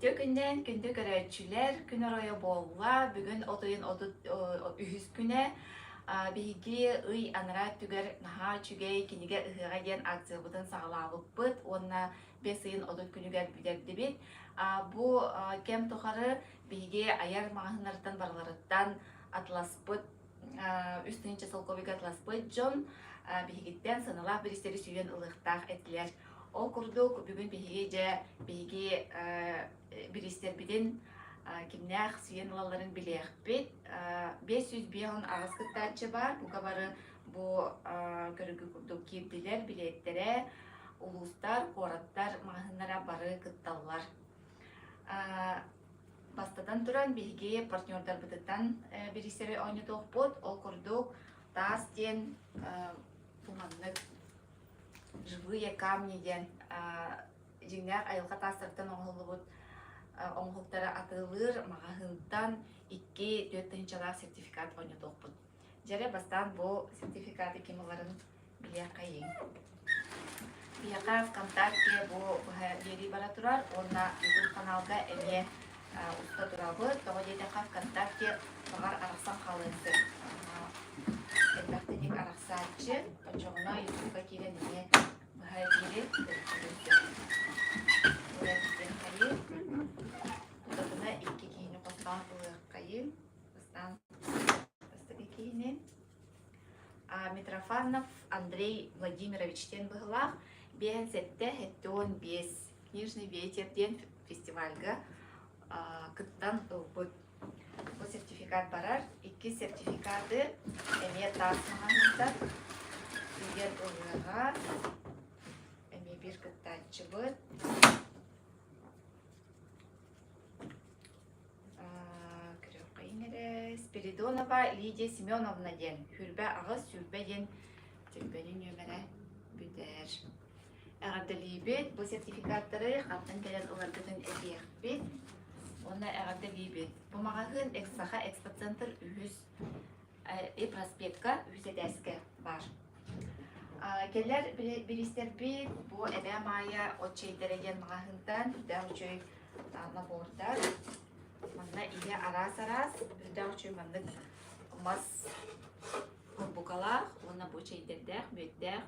Өйдө күнден күндө көрөчүлер күн оройо болла бүгүн отойын үһүс күнэ биһиги ый анара түгер наха чүгей киниге ыһыга диэн акциябытын сагалаабыппыт уонна бес ыйын отут күнүгер бидердибит бу кем тухары биһиги аяр маҕаһыннарыттан барыларыттан атласпыт үстүнче солковик атласпыт дьон биһигиттен сыналаах биристери сүйен ылыктаах этилер. Ол курдук бүгүн биһиги же биһиги биристер бидин кимнях сүйен ылаларын билиэхпит 500 бион агас кыттаачы бар. Буга бары бу көрүгү курдук кирдилер билеттере улустар, кораттар маһыннара бары кытталлар. Бастадан туран биһиги партнердар бытыттан биристери ойнотуоппут. Ол курдук таас диэн туманнык живые камни ден жиңнәк айылға тастыртын оңғылыбыт оңғылтары атылыр мағahынтан 2-4 сертификат ойнатуқпыт. Жере бастан бұл сертификаты кемаларын біле қайын. Бияқа ВКонтакте бұл ери бара тұрар, онна YouTube каналға әме ұста тұрабыт. Тоғы дейдеқа ВКонтакте бағар арақсан қалынсы. Элбәктенек арақсатчы, очоғына YouTube'ға келен әме Hayır, Burada iki kini pastan kayın, pastan kini. Митрофанов Андрей Владимирович Тенбыглах бен сетте хеттон бес книжный ветер ден фестивальга кыттан ылбыт. Бу сертификат барар, iki сертификаты эме тасмағаныздар. Үйген ылыға bir kıttatçı bıt. Спиридонова Лидия Семеновна ден. Хүрбе ağız sürbe den tübbenin nömere büder. Ağırdelibet bu sertifikatları kaptan gelen olargıdın ediyekbet. Ona ağırdelibet. Bu mağahın eksaha Expo Center ühüz prospekka ühüz edeske var. Keller bilister bir bu ebe maya o şeyderegen mağahından hüdavçöy nabordar. Manna ile aras hüdavçöy mandık mas bukalak ona bu şeyderdek müddek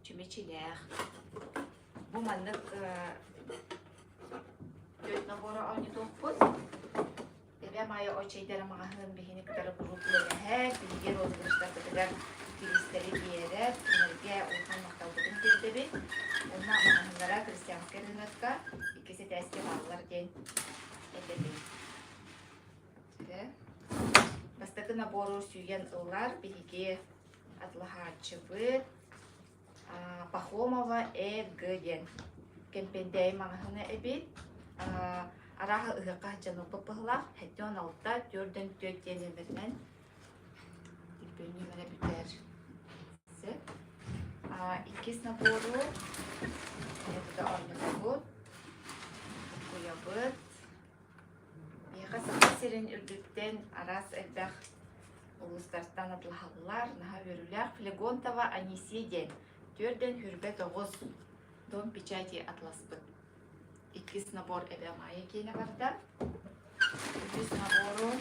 çümeçiler. Bu mandık dört nabora aynı topuz. Ebe maya o şeydere mağahın bihini kadar grupları her bilgi rozguruşlar kadar Bilisteri diyerek, enerjiye uygun maktabıdın girdi. Ona mağınlara Hristiyanska rınatka ikisi de eski bağlar den edildi. Bastakı naboru süyen ılar bilgi atlahaçıbı Pahomova G den. Kempendey mağını ebit araha ıhıqa canı pıpıhlak hedyon altta 4'den 4 denilmeden Bilmemene biter. İkiz naboru burada oynayabıt koyabıt Yağa sakasirin ürdükten aras elbaq uluslardan atlahalılar naha verüler Flegontova Anisiye 4'den hürbe 9 don pichati atlaspıt İkiz nabor edemaya kene varda İkiz naboru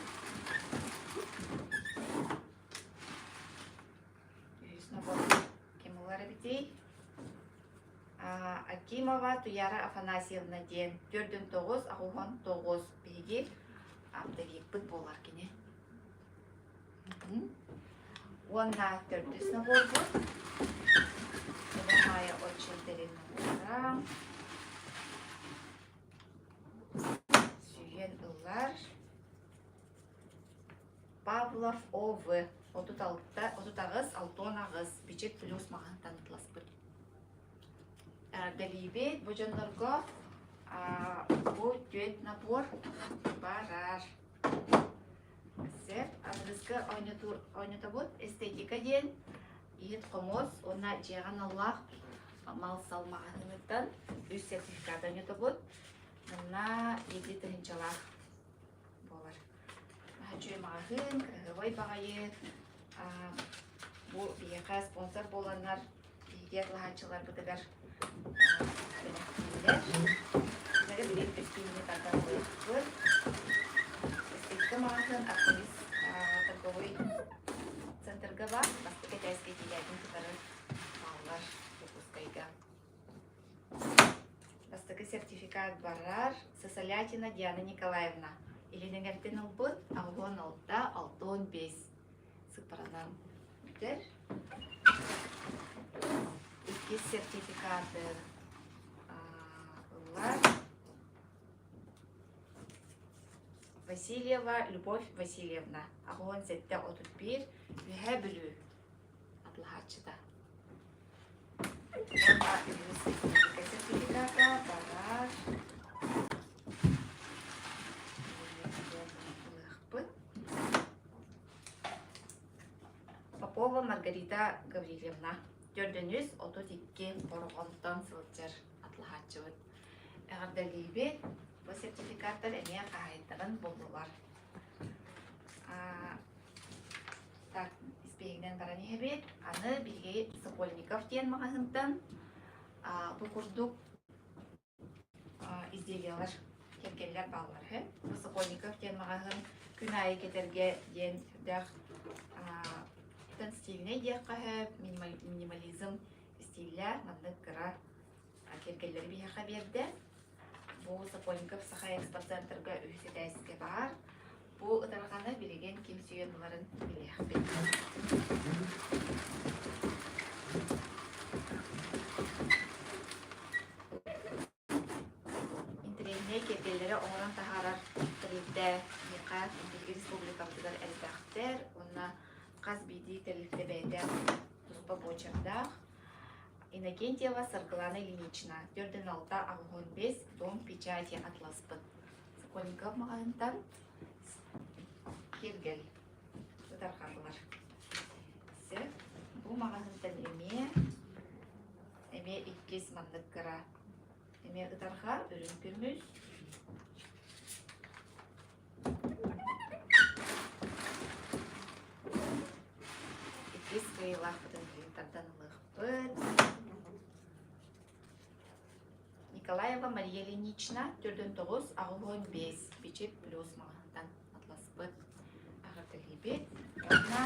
Акимова Туяра Афанасьевна ден 4'den 9, Ахухан 9 bilgi Abdevik bıt bolar kine. Ona 4'üs nabor bu. Maya ölçülderin nabora. Süyen ıllar. Pavlov Ov. Otut ağız, altın ağız. Biçik plus mağın tanıtlaspır. Delibet bu canlarga bu düet nabor barar. Sert adrıska oynatabut estetika diyen İhit komos ona ciğan Allah mal salmağınıdan üst sertifikat oynatabut. Ona 7 tıncalar bolar. Hacı mağın, kırgıvay bağayı bu bir sponsor bolanlar diğer lahacılar bıdıgar Иттерге билет бестине тартарлы. Эстетка мағасын активист торговый центрга бар. Бастыка тәске тиләген тутары баллар выпускайга. Бастыка сертификат барар Сосолятина Диана Николаевна. Илинеңерден ылбыт, ағуан алта, 6-15. Сыпаранан үтер. Iki сертификаты ылар. Васильева Любовь Васильевна. Ағуан сетте 31. Үйе білу. Атлахатчыда. Онда сертификата барар. Попова Маргарита Гаврилевна. 432 борғонтан сылчар атлахатчыбыт. Әғардалейбе бұл сертификаттар әме қағайттарын болдылар. Так, испегінен баран ехебет. Аны білге Сокольников ден мағасынтан бұл күрдік изделиялар кергелер баллар. Бұл Сокольников ден мағасын күн айы кетерге ден дәқ стиліне деққаһы минимализм стилля мандық қыра кергелері бейхақа берді. Бұл Сокольников Саха экспорт-центрға үйсі тәсіке бар. Бұл ұтарғаны білеген кем сүйенларын білеқ бет. Интернетіне кергелері оңыран тахарар тілікті меқа Интернет Республикамдығар әлбәқтер, онына Қаз биди тәлікті бәйді тұспа бочардақ. Иннокентьева Саргалана Ильинична. 4-6 ағуын 5 дом печати атласпыт. Сокольников мағайынтан кергел. Бұдар қағылар. Бұл мағайынтан әме 2 мандық қыра. Әме ұтарға үрін көрміз. Искайлах бұдан принтарданылық бұд. Николаева Мария Ленична, 4-9, ағылғын 5, бечет плюс мағандан атлас бұд. Ағырды бет. Бұдна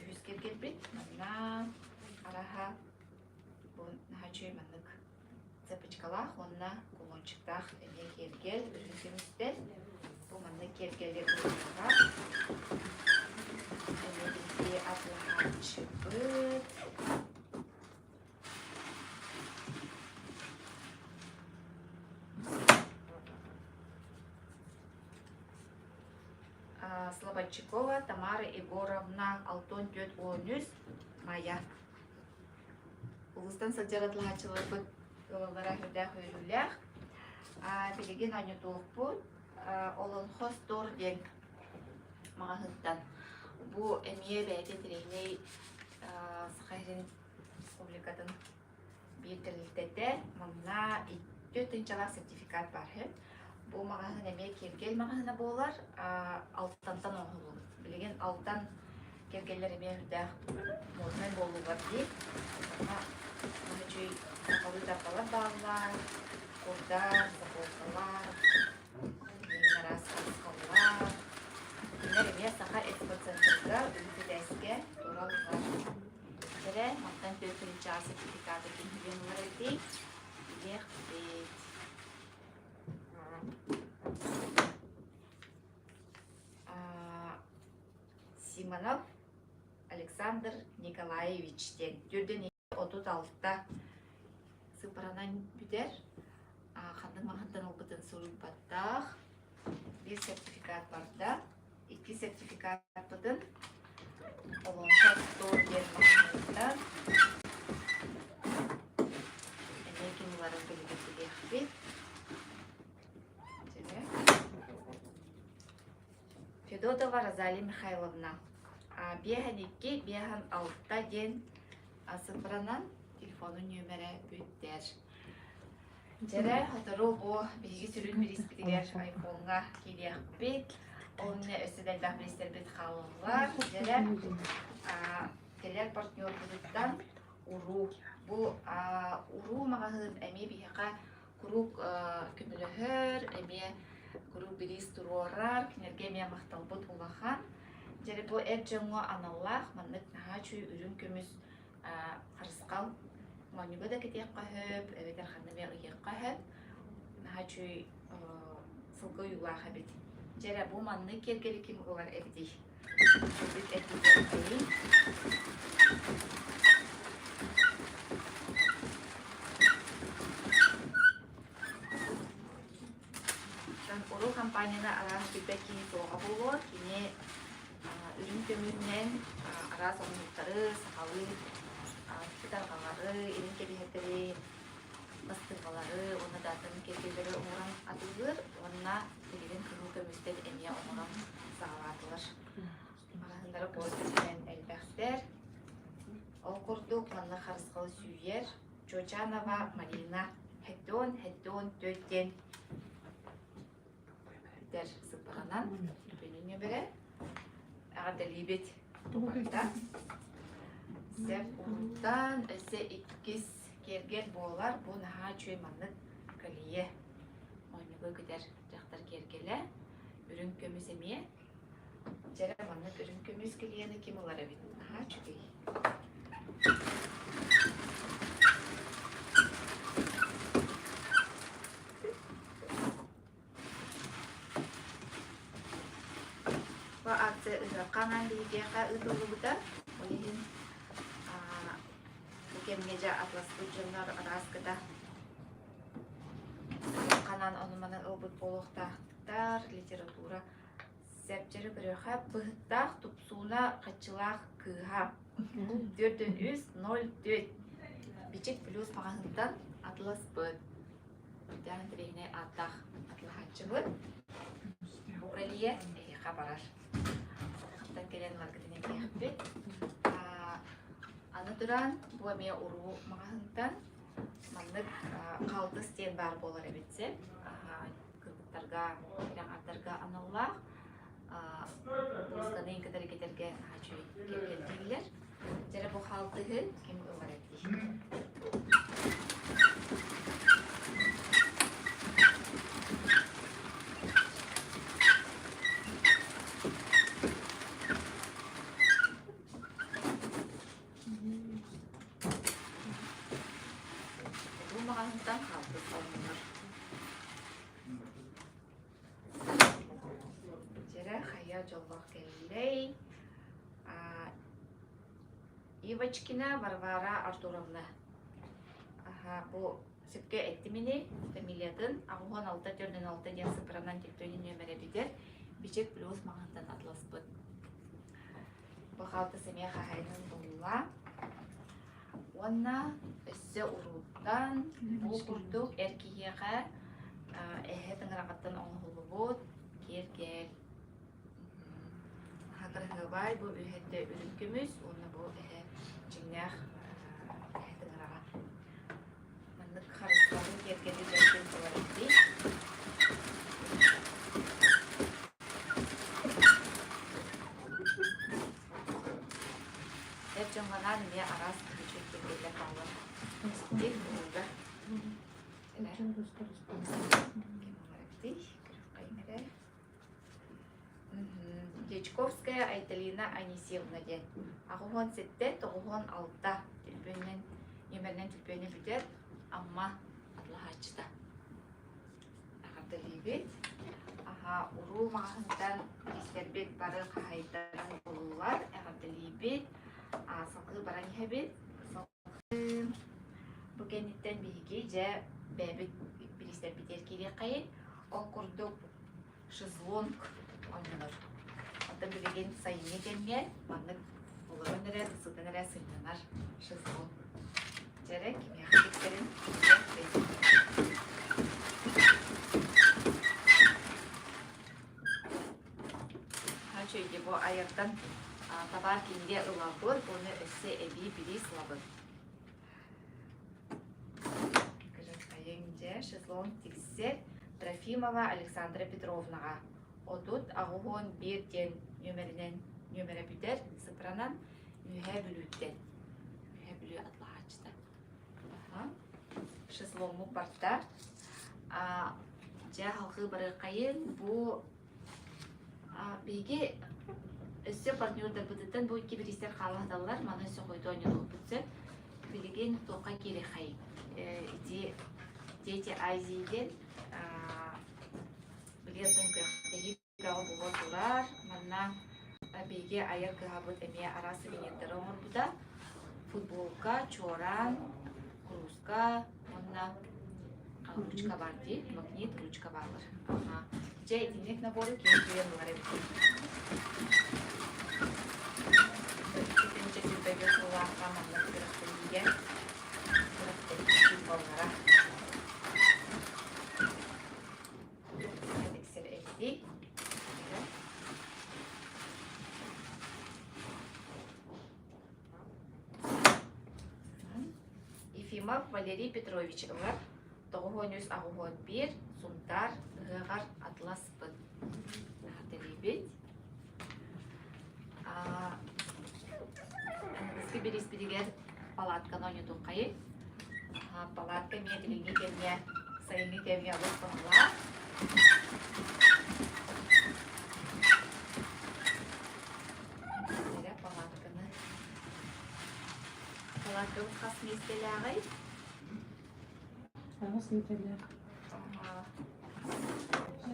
үз кергел бет. Мұнна араға бұн нәхачой мәнік цепочкалақ, онна кулончықтақ әме кергел, үрін кемістер. Бұл мәнік кергелі ұлыға. Әмелінде атлахатшы бұд. Слободчикова Тамара Егоровна Алтон Тет Онюс Мая. Улыстан сылжаратлахатчылы бұд ұлылара хүрдәқ өйліләқ. Білеген анютуық бұд. Олон хостор ден мағahıntан. Бұл әмие бәйті тірейней Сахарин Республикатын bir тілілдеді. Мұнна 4-шалақ сертификат бар. Бұл мағahın әмие кергел мағahına болар. Алтантан оғылу. Білеген алтан кергелер әмие үрдәқ мұрмен болуғар дейк. Мұны жүй сақалы тақалар бағылар, қордар, сақолқалар, Расскалла. Нәреме Саха экспорт-центрга үлгі дәске туралғар. Тәрі мақтан 4-ші сертификаты кеңген олар Ех бет. Симонов Александр Николаевичтен. Түрден 36-та сыпыранан бүтер. Қандың мағантан олбытын сұрын баттақ. Bir sertifikat barda, 2 sertifikat budun. Olonsa doğru yer mağazından. Emekin uların bilgisi geçti. Федотова Розалия Михайловна. Бехан 2, бехан 6-та ден сыпыранан телефону нөмірі бүттер. Жәрі хатыру бұл білгі сүрін міріспетігер айфонға келеқ бет. Онына өсідәл бәқбілістер бет қалығылар. Жәрі келер партнер бұдыттан уру. Бу уру мағahın әме бейіға құрук күміліғір, әме құрук біріз тұруарар, кенерге әме мақталбыт улахан. Жәрі бу әт жаңға аналлах, маннық наға чүй үрін көміз қарысқал. Манюға да кетек қағып, әветер қаннаме ұйық қағып, наға чүй сылғы юлаға бет. Жәрі бу маннық кергелі кем олар әбді. Бұд әтілден қайын. Уру компанияна арас билбек кини тоға болуыр. Кини үрін көмірінен арас оңықтары, сақалы, кітарғалары, ерін кебехеттері, бастырғалары, оны датын кергелері оңыран атылыр. Онына тегелен күні көмістен әне оңыран сағалатылыр. Мағасындары қорытымен әлбәқтер. Ол құрдық манны қарысқалы сүйер. Чочанова Марина. Хеттон, төттен. Дәр сыпағанан бөліне бірі. Ағады лебет тұғырда. Сәп ұлттан өсі иккіз кергел болар. Бұл наға чөй маннық көлие. Ойнығы көдер жақтар кергелі. Үрін көміз әме. Жәрі маннық үрін көміз көлиені кем олар әбет. Наға чөй. Kangan di GK itu betul, mungkin mungkin meja atlas tujuan atas kita kanan onumanan obut polok tar literatura sepceri berhak behtah tupsuna kecilah keha 4-0-4 bicik plus makantan atlas bet dan terine atah atlah hacebut bukalia kabarar kalian marketingnya kehbet аны туран бу эме уру магаһынтан маннык калдыс тен бар болар эбитсе кыргыттарга аттарга аналлах бузганын кедер кетерге хачуй келген дилер жара бу халтыгы ким олар эти Ивочкина Варвара Артуровна. Бу сөпке әттіміне фамилиятын ағуған 6-4-6 ден сыпыранан тектөйін нөмірі бідер бічек плюс мағантан атлас бұд. Бұл қалты сәме қағайның болула. Онна өссі ұруттан бұл күрдік әркееға әхетін рағаттан оңғылы бұд кергел. Хақырығы бай бұл үйетті үрін көміз, оны бұл әхе жинақ әхетін раға. Маннық қарыстарын кергелі жәлген солар әдей. Әп жоңғанан не арас күрішек кергелі қалыр. Дек бұлға. Дечковская Айталина Анисьевна ден. Ағуған сетте, тоғуған алта түлпөнен, емернен түлпөне бүтер, амма атлағачыда. Ағарды лебет. Уру мағындан естербет бары қағайдан болулар. Ағарды лебет. Сақы баран ебет. Сақы бұкенеттен бейге жа бәбіт білістер бітер келе қайын. Ол күрдік шызлонг ойнаныр. Ата білеген сайыне келме, маңнық олығын әрі, сұлтан әрі сылтанар шызлон. Жәрі кеме қайтектерін Хачойде бұл аяқтан табар кенге ұлабыр, оны өсі әбей білі сылабыр. Кіріқайынже шызлон тексер Трофимова Александра Петровнаға. Одут ағуғын бір ден нөмірінен нөмірі бүтер, сыпыранан үйе бүліттен. Үйе бүлі атлаға Ачта. Шезлонгу барда. Жа халқы бары қайын бұ бейге өсі партнердар бұдыттан бұл кебіристер қаладалар. Маны өсі қойды ойнын бұдсы. Білеген тоқа келе қайын. Дети Азияден білердің көқтегі гауы бұға тұрар. Манна бейге айыр кығабыт әме арасы бенеттері оңыр бұда. Футболка, чоран, кружка, манна ручка бар дейд, магнит ручка балыр. Жай етінек наборы кейін күйен бұлар әбді. Кетінші жүрбәге сұлуаққа манна күріқтен еген. Күріқтен кейін балғара. Әдексер әйді. Ефимов Валерий Петрович ылар. Тоғығыныз ағуғын бір, сумтар, ғығар атлас бұд. Дәребет. Әнігізгі бір еспедегер палатканы ойнету қайы. Палатка медліңі кәмне, сайыңы кәмне алып бұғыла. Дәрі палатканы. Палатканы қас местелі ағай. Смотрели.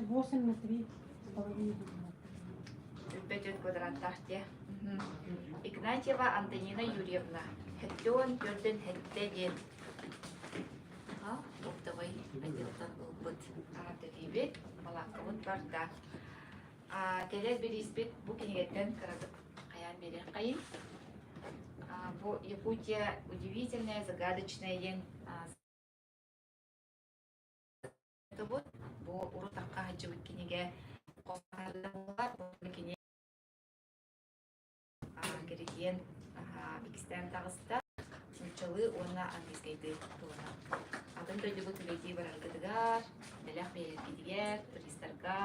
8 на 3 с половиной. 5 квадраттар те. Игнатьева Антонина Юрьевна. Хеттен, көрден, хеттеден. Оптовой отделдан ұлбыт. Дәребет, балаққымыт барда. Телер бір еспет бұл кенегеттен кірадық. Қаян бере қайын. Бұл Якутия удивительная, загадочная Бу урутакка хаджыбыт кинеге қоғардар бұл кине кереген бекістен тағыста сымчылы онна ангизгейді туына. Адын дөйді бұл түлейді бараргыдығар, дәләқ бейлер кедігер, туристарға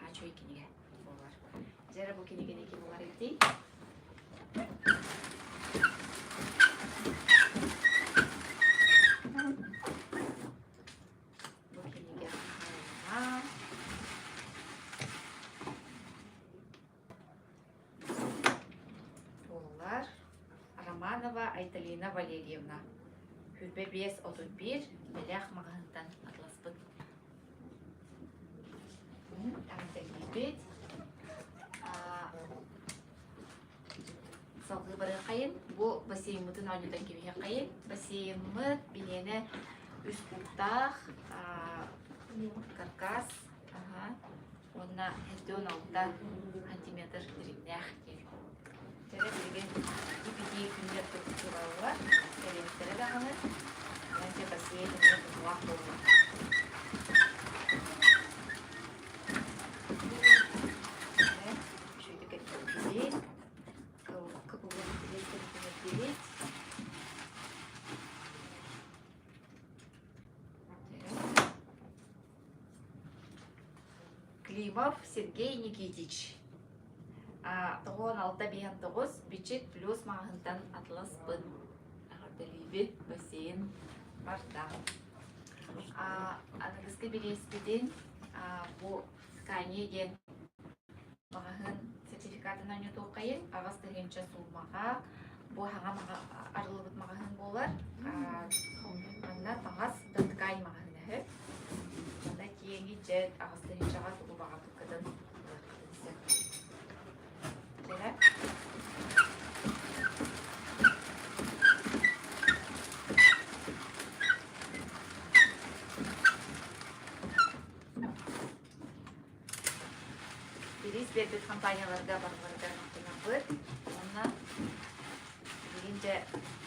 хачуй кинеге болар. Жәрі бұл кинеген еке болар еді. Айталина Валерьевна. Хүрбе 5-31, бәләқ мағынтан атласпыд. Тәңтәлейбет. Салғы бары қайын. Бұл бассейнмытын ауылдан кебеге қайын. Бассейнмыт бенені үз құқтақ, каркас. Онына 16 сантиметр дірекнәқ кел. Тәрі білген ипеде күндер тұрып тұралылар. Тәреліктері дағыны. Мәнте бассейні мен ұлақ болды. Шүйді кәттен келет. Қыпылғын келет, келет. Климов Сергей Никитич. Тоғын 6-9 бюджет плюс мағынтан атлас бұн. Ағырдалейбет бассейн барда. Анығызғы береспеден бұл қанеген мағын сертификатын өңет оқайын. Ағыз тігенші сұлмаға бұл хаңа арылығыт мағын болар. Анна таңыз тұнткай мағын. Анна кейінгі жет ағыз тігеншіға тұғы баға тұққыдың. Бербет компанияларга барбардар мактанабыт. Онна дегенче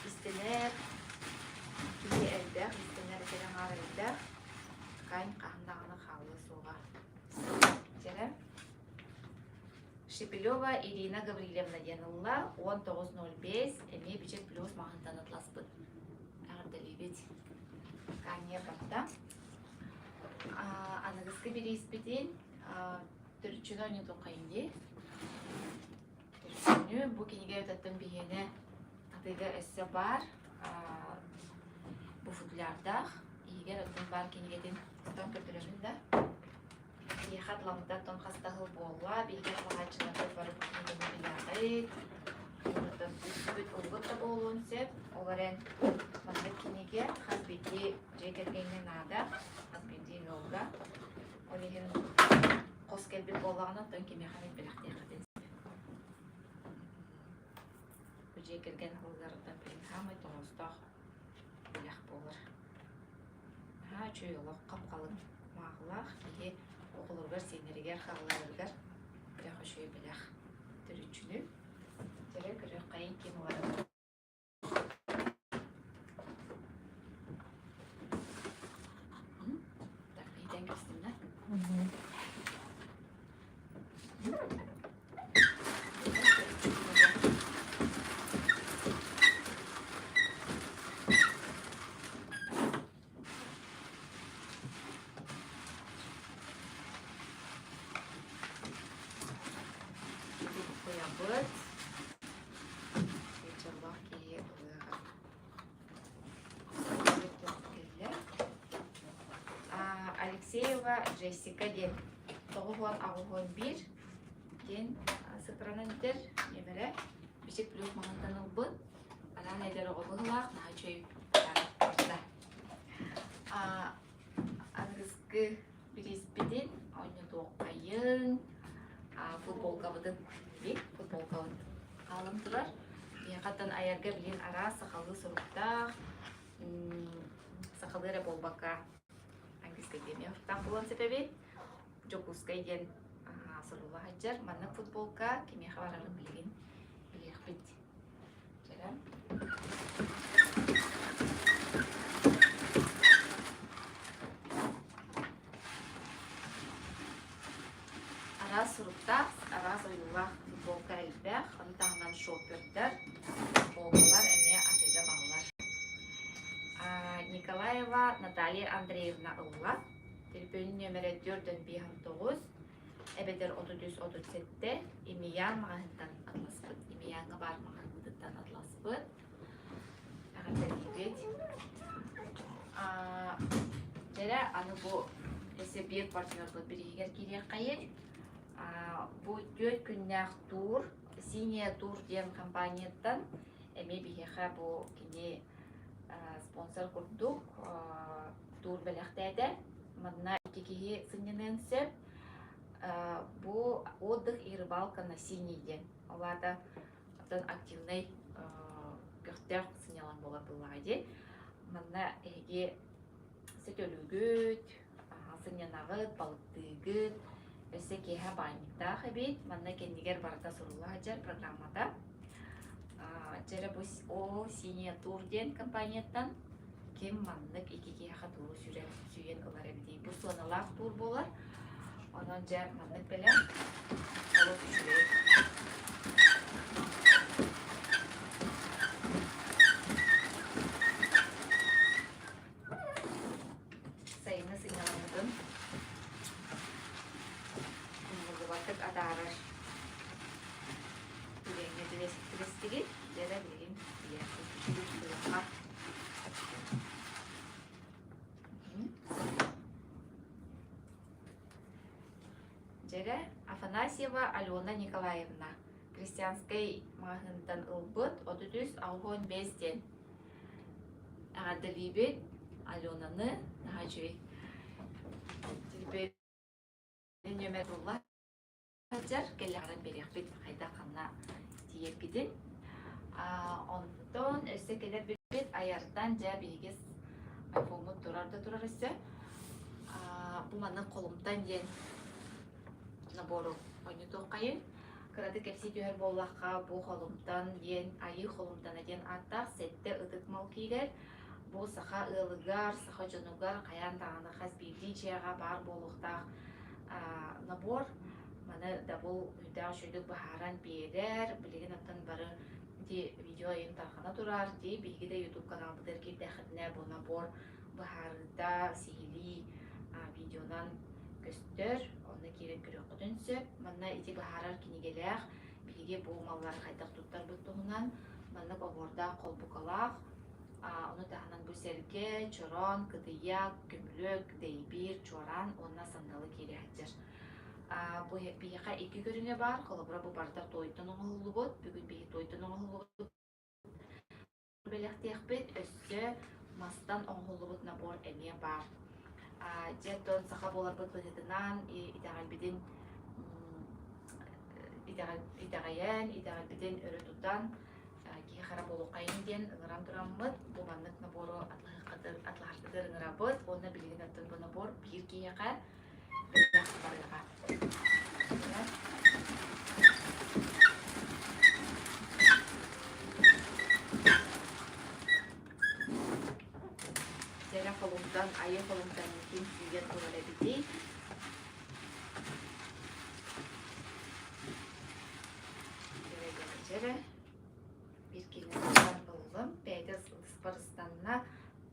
истелер, кие элдер, истелер керен арылдар. Кайын кахындагыны халы суга. Жere. Шепелева Ирина Гаврилевна Янылла, 1905, эме бюджет плюс мағынтан атласпыт. Ағырдалейбет. Кания барда. Анығызғы береспеден түрчүнө нету қайынде. Түрчүнө бұл кенеге өтаттың бейені атыға өсі бар. bu futlardaq iger ötün bar kenigedin ton kötülörün da ihat lamda ton hastahıl bolla bilge halachılарды барып kenigedin bilagayt Ondan üstübüt olgut da bolun sep olaren mandık keniге hasbeti jekergengin nada hasbeti yolga Olihin qos kelbet bollağına ton kemexanet bilaqtiyaqadin Jekergen hıllarından bilin hamay toğustaq bilaq bolur çöy olaq qapqalın mağlaq ие oqulurgar seneriger xağlarırgar bilaq şöy bilaq түрүчүнү Tere kırık kayın kim var? Takviyeden kestimler. Koyabıt. Алексеева Джессика ден 9-1 ден сыпыранындер немере бишек плюс маңынданылбын анан эдер оғылақ нағачой барда ангызгы бириспеден ойны тоққайын футболкабыдын футболкабын қалым тұрар яқаттан аярга билен ара сақалы сұрықтақ сақалыра болбака Академия так булан себеби жокускай ген асылула хаджар манна футболка кеме хабарарын билген билехбит жарам ара сурукта ара союла футболка элбех антаган шопердер болгалар эме атыда балалар Николаева Наталья Андреевна Ылла. Телефон номері 4-9, әбедер 33-37, имиян мағандан атласпыд. Имиянға бар мағандан атласпыд. Ағатар ебет. Жәрі, аны бұл әсі бір партнер бұл бір егер керек қайыр. Бұл 4 күннәқ тур, Синия тур ден компанияттан, әме бігеға бұл кене спонсор курдук тур белехтеде мадна икикиги сыннен сеп бу отдых и рыбалка на Синийде оларда атан активный көхтер сынялан бола булайды мадна эге сөтөлүгүт сынянагыт балыктыгыт эсе кеха байныкта хабит мадна кендигер барда сурулажар программада Жәрі о Синия Турден компанияттан кем маңдық екеге қатуы сүйен олар әбідей. Бұл сонылақ тур болар. Онан жә маңдық бәлі алып жүрек. Сайыны сыйналамыдың. Құмылды бақыт адарыр. Үреңе білестігі. Jere bilin ya küçük Jere Афанасьева Алена Николаевна Крестьянской мағындан ылбыт 33-5-ден Ағадалибет Аленаны нағачуй Телберін нөмерулла Жар келлағын берекбет қайда қанна тиепкеден Ondan öse gelir bir ayardan ja bilgis iPhone'u turar ise bu manın kolumdan yen naboru oyunu toqayın Kıradık hepsi tüher bollaqqa bu kolumdan yen ayı kolumdan yen atak sette ıdık malkiler bu saha ılıgar, saha jonugar kayan tağını khas bildi jaga bar boluqtaq nabor mana da bu hüda şöydük baharan bieder bilgin atan barı видео ен тархана турар ди билгиде YouTube каналыдыр ки дәхетне бу набор бахарда сихили видеонан көстөр оны керек көрөк көтөнсө мына ити бахарар кинигелер билге бу маллар кайтак туттар буттугунан мына оборда колбукалак Оны тағынан бүсерге, чорон, кыдыяк, көмілік, дейбір, чоран, онна сандалы кері әттер. Бейіқа екі көріне бар, қолыбыра бұл бардар тойттың оңылы бұд, бүгін бейі тойттың оңылы бұд. Белектек бет, өссі мастан оңылы бұд набор әме бар. Жеттон сақа болар бұд бұдетінан, идағайын, өрі тұтан, кей қара болу қайын ден ыңырам тұраммыд, бұл баннық набору атлағартыдыр ыңырабыд, оны білген аттын бұл набор бір кейеға білген барыға. Жәрі қолымдан, айы қолымдан екен сүйген тұрғылы бітей. Жәрі bir kelininden oğlum, Beydiz Isparıstan'na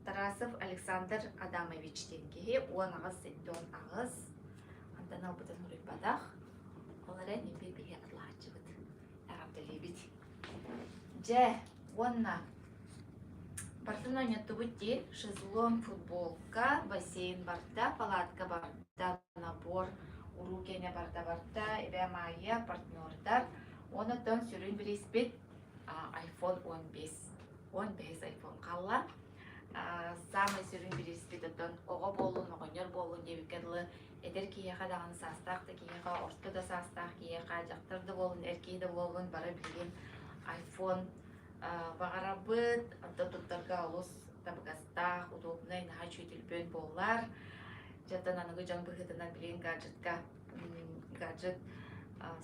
Tarasov Aleksandr Adamovich'ten kehi 10 ağız, 7-10 ağız. Ondan albudan uruybadak. Olara nembe bir atlahatçı bıdı. Ağabdali bit. Je, onna. Бартын ойнатты бұтте, шезлон, футболка, бассейн барда, палатка барда, набор, урукене барда, эбе майя, партнердар. Оны тон сүрін білеспет iPhone 15. 15 iPhone қалла. Самай сүрін білеспет отон оға болуын, оғынер болуын дебекерлі әдер кейеға дағаны састақты, кейеға орспыда састақ, кейеға жақтырды болуын, әркейді болуын бара білген iPhone бағара бұд, тұттарға олыс табығастақ, удобнай, наға чөйтілбен болар. Жаттан анығы жан бұғытынан білген гаджет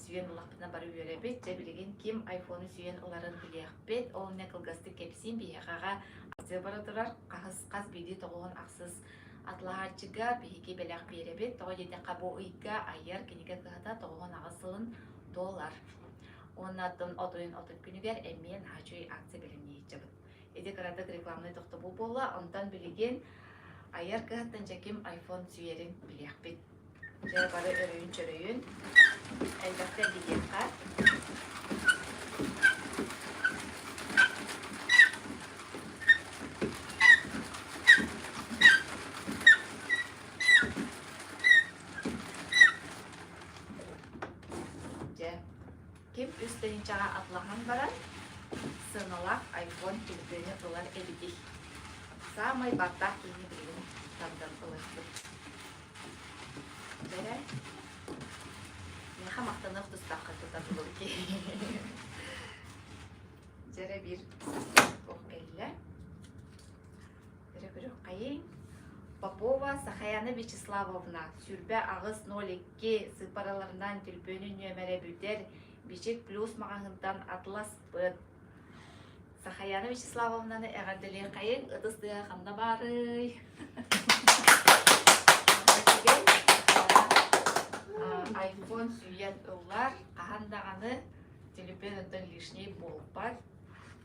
сүйен ұлақпына бары өребет, жа білген кем iPhone-ы сүйен ұларын білеқпет, ол не қылғасты кепсин бейеғаға ақсы бары тұрар, қаз бейді тоғуын ақсыз атлағатчыға бейге белеқ беребет, тоғы жеде қабу ұйға айыр кенеге қығата тоғуын ағысылын $. Оннатын отойын отып күнігер әмен хачуй акция білімне етчебіт. Еде қарадық рекламны тоқты бұл бола, онтан білеген айыр қығаттан жәкем iPhone сүйерін білеқпет. Жа бары өрейін-чөрейін, әлбәқті әдегенға. Кем үстенін жаға атлаған баран, сыналақ iPhone телефоны олар әбедей. Самай баттақ кейіне білген тамдан ұлышты. Жәрі, меха мақтанық тұстаққа тұтады бұл кей. Жәрі бір оққайлы. Жәрі бір оққайын. Попова Сахаяна Вячеславовна, сүрбә ағыз 02 сыпараларынан телефоны нөмірі бүтер, Бичек плюс мағаңындан атлас бұд. Сахаяна Вячеславовнаны әғарділер қайын, ұтыстыға қамда барый. iPhone сүйен ұллар қағандағаны телефон ұттын лишней болып бар.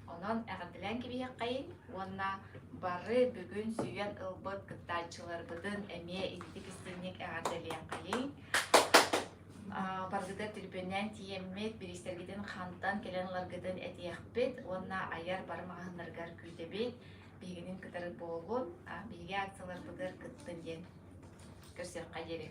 Онан әғарділен кебе қайын, онна бары бүгін сүйен ұлбыд күттайчылар бұдын әме издік істерінек әғарділен қайын. Баргыдар телефоннан тиеммет берестергеден хантан келенларгыдан әтияқпет, онна аяр бармағанларгар күйтебет, бейгенен кітары болуын, бейге акциялар бұдар күттін ден. Көрсер қадері.